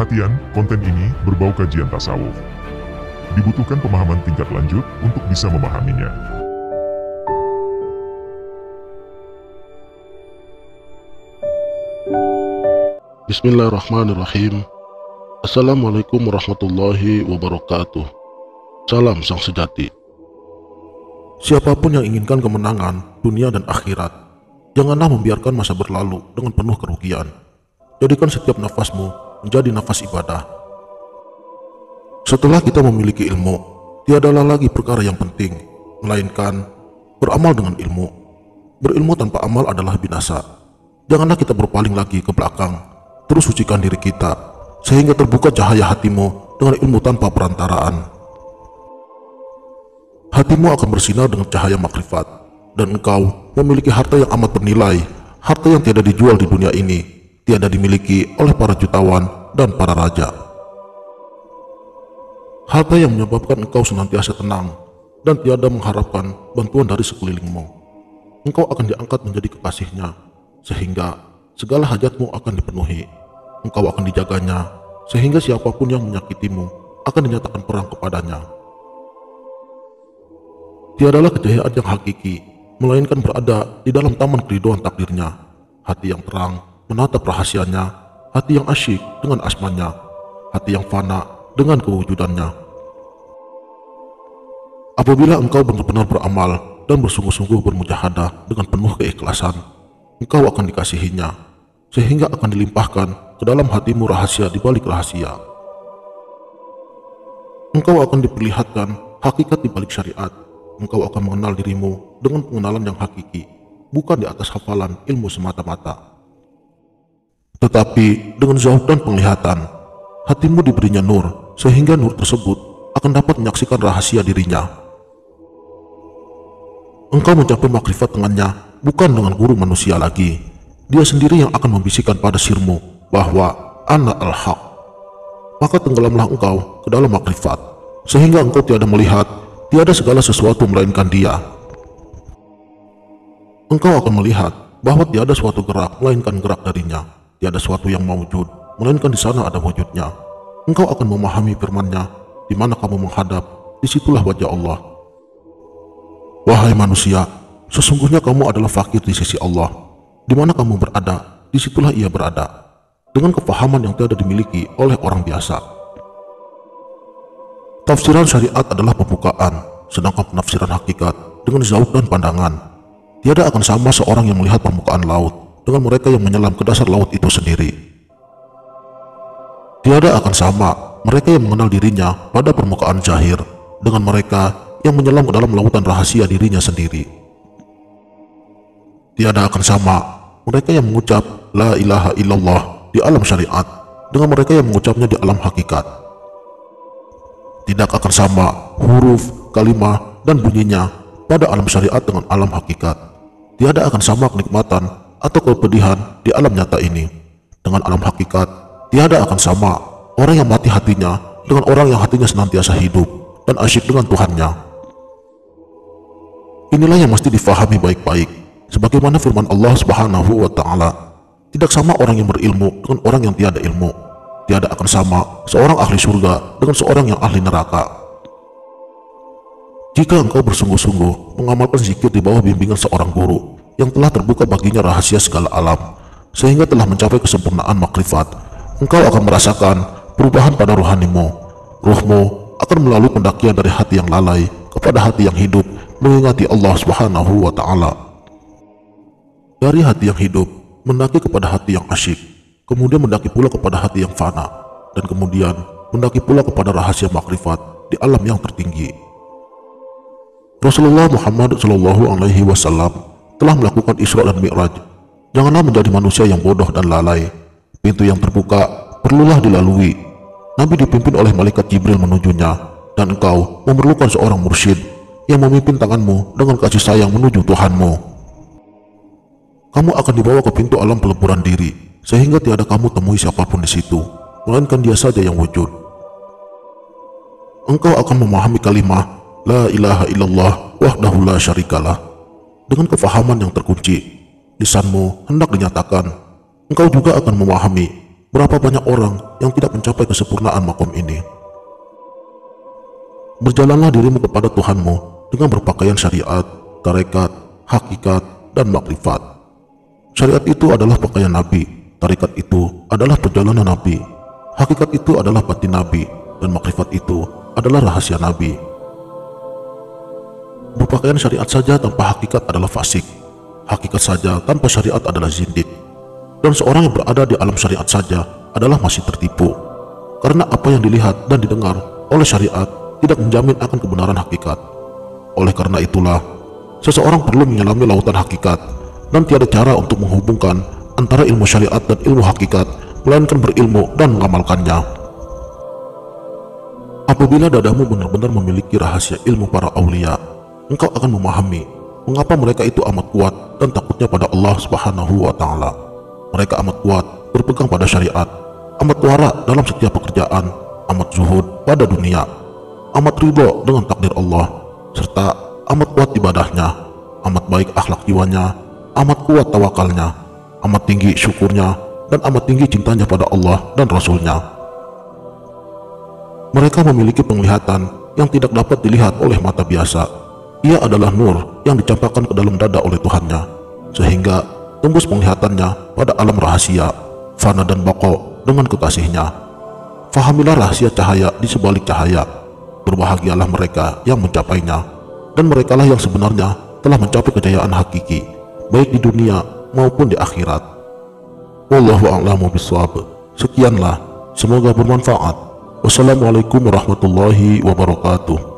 Perhatian, konten ini berbau kajian tasawuf. Dibutuhkan pemahaman tingkat lanjut untuk bisa memahaminya. Bismillahirrahmanirrahim. Assalamualaikum warahmatullahi wabarakatuh. Salam sang sejati. Siapapun yang inginkan kemenangan dunia dan akhirat, janganlah membiarkan masa berlalu dengan penuh kerugian. Jadikan setiap nafasmu menjadi nafas ibadah. Setelah kita memiliki ilmu, tiadalah lagi perkara yang penting, melainkan beramal dengan ilmu. Berilmu tanpa amal adalah binasa. Janganlah kita berpaling lagi ke belakang, terus sucikan diri kita, sehingga terbuka cahaya hatimu dengan ilmu tanpa perantaraan. Hatimu akan bersinar dengan cahaya makrifat, dan engkau memiliki harta yang amat bernilai, harta yang tiada dijual di dunia ini, tiada dimiliki oleh para jutawan dan para raja. Harta yang menyebabkan engkau senantiasa tenang dan tiada mengharapkan bantuan dari sekelilingmu. Engkau akan diangkat menjadi kekasihnya, sehingga segala hajatmu akan dipenuhi. Engkau akan dijaganya, sehingga siapapun yang menyakitimu akan dinyatakan perang kepadanya. Tiadalah kejayaan yang hakiki, melainkan berada di dalam taman keridhaan takdirnya. Hati yang terang menatap rahasianya, hati yang asyik dengan asmanya, hati yang fana dengan kewujudannya. Apabila engkau benar-benar beramal dan bersungguh-sungguh bermujahadah dengan penuh keikhlasan, engkau akan dikasihinya, sehingga akan dilimpahkan ke dalam hatimu rahasia di balik rahasia. Engkau akan diperlihatkan hakikat di balik syariat. Engkau akan mengenal dirimu dengan pengenalan yang hakiki, bukan di atas hafalan ilmu semata-mata. Tetapi dengan zauq dan penglihatan, hatimu diberinya nur, sehingga nur tersebut akan dapat menyaksikan rahasia dirinya. Engkau mencapai makrifat dengannya, bukan dengan guru manusia lagi. Dia sendiri yang akan membisikkan pada sirmu bahwa ana al-haq. Maka tenggelamlah engkau ke dalam makrifat, sehingga engkau tiada melihat tiada segala sesuatu melainkan dia. Engkau akan melihat bahwa tiada suatu gerak melainkan gerak darinya, tiada suatu yang mawujud melainkan di sana ada wujudnya. Engkau akan memahami firman-Nya, di mana kamu menghadap, disitulah wajah Allah. Wahai manusia, sesungguhnya kamu adalah fakir di sisi Allah. Di mana kamu berada, disitulah Ia berada. Dengan kefahaman yang tiada dimiliki oleh orang biasa. Tafsiran syariat adalah pembukaan, sedangkan penafsiran hakikat dengan zauq dan pandangan. Tiada akan sama seorang yang melihat permukaan laut dengan mereka yang menyelam ke dasar laut itu sendiri. Tiada akan sama mereka yang mengenal dirinya pada permukaan zahir dengan mereka yang menyelam ke dalam lautan rahasia dirinya sendiri. Tiada akan sama mereka yang mengucap la ilaha illallah di alam syariat dengan mereka yang mengucapnya di alam hakikat. Tidak akan sama huruf, kalimah, dan bunyinya pada alam syariat dengan alam hakikat. Tiada akan sama kenikmatan atau kepedihan di alam nyata ini dengan alam hakikat. Tiada akan sama orang yang mati hatinya dengan orang yang hatinya senantiasa hidup dan asyik dengan Tuhannya. Inilah yang mesti difahami baik-baik, sebagaimana firman Allah Subhanahu wa Ta'ala. Tidak sama orang yang berilmu dengan orang yang tiada ilmu. Tiada akan sama seorang ahli surga dengan seorang yang ahli neraka. Jika engkau bersungguh-sungguh mengamalkan zikir di bawah bimbingan seorang guru yang telah terbuka baginya rahasia segala alam, sehingga telah mencapai kesempurnaan makrifat, engkau akan merasakan perubahan pada rohanimu. Ruhmu akan melalui pendakian dari hati yang lalai kepada hati yang hidup mengingati Allah Subhanahu wa Ta'ala. Dari hati yang hidup mendaki kepada hati yang asyik, kemudian mendaki pula kepada hati yang fana, dan kemudian mendaki pula kepada rahasia makrifat di alam yang tertinggi. Rasulullah Muhammad SAW telah melakukan Isra dan Mi'raj. Janganlah menjadi manusia yang bodoh dan lalai. Pintu yang terbuka perlulah dilalui. Nabi dipimpin oleh malaikat Jibril menujunya, dan engkau memerlukan seorang mursyid yang memimpin tanganmu dengan kasih sayang menuju Tuhanmu. Kamu akan dibawa ke pintu alam peleburan diri, sehingga tiada kamu temui siapapun di situ, melainkan Dia saja yang wujud. Engkau akan memahami kalimah la ilaha illallah wahdahu la syarikalah dengan kefahaman yang terkunci. Lisanmu hendak dinyatakan. Engkau juga akan memahami Berapa banyak orang yang tidak mencapai kesempurnaan makom ini. Berjalanlah dirimu kepada Tuhanmu dengan berpakaian syariat, tarekat, hakikat, dan makrifat. Syariat itu adalah pakaian Nabi, tarekat itu adalah perjalanan Nabi, hakikat itu adalah batin Nabi, dan makrifat itu adalah rahasia Nabi. Berpakaian syariat saja tanpa hakikat adalah fasik, hakikat saja tanpa syariat adalah zindik, dan seorang yang berada di alam syariat saja adalah masih tertipu, karena apa yang dilihat dan didengar oleh syariat tidak menjamin akan kebenaran hakikat. Oleh karena itulah, seseorang perlu menyelami lautan hakikat, dan tiada cara untuk menghubungkan antara ilmu syariat dan ilmu hakikat, melainkan berilmu dan mengamalkannya. Apabila dadamu benar-benar memiliki rahasia ilmu para aulia, engkau akan memahami mengapa mereka itu amat kuat dan takutnya pada Allah Subhanahu wa Ta'ala. Mereka amat kuat berpegang pada syariat, amat wara dalam setiap pekerjaan, amat zuhud pada dunia, amat ridho dengan takdir Allah, serta amat kuat ibadahnya, amat baik akhlak jiwanya, amat kuat tawakalnya, amat tinggi syukurnya, dan amat tinggi cintanya pada Allah dan Rasulnya. Mereka memiliki penglihatan yang tidak dapat dilihat oleh mata biasa. Ia adalah nur yang dicampakkan ke dalam dada oleh Tuhannya, sehingga tembus penglihatannya pada alam rahasia, fana dan baqo dengan kekasihnya. Fahamilah rahasia cahaya di sebalik cahaya. Berbahagialah mereka yang mencapainya, dan merekalah yang sebenarnya telah mencapai kejayaan hakiki, baik di dunia maupun di akhirat. Wallahu a'lamu bishawab. Sekianlah, semoga bermanfaat. Wassalamualaikum warahmatullahi wabarakatuh.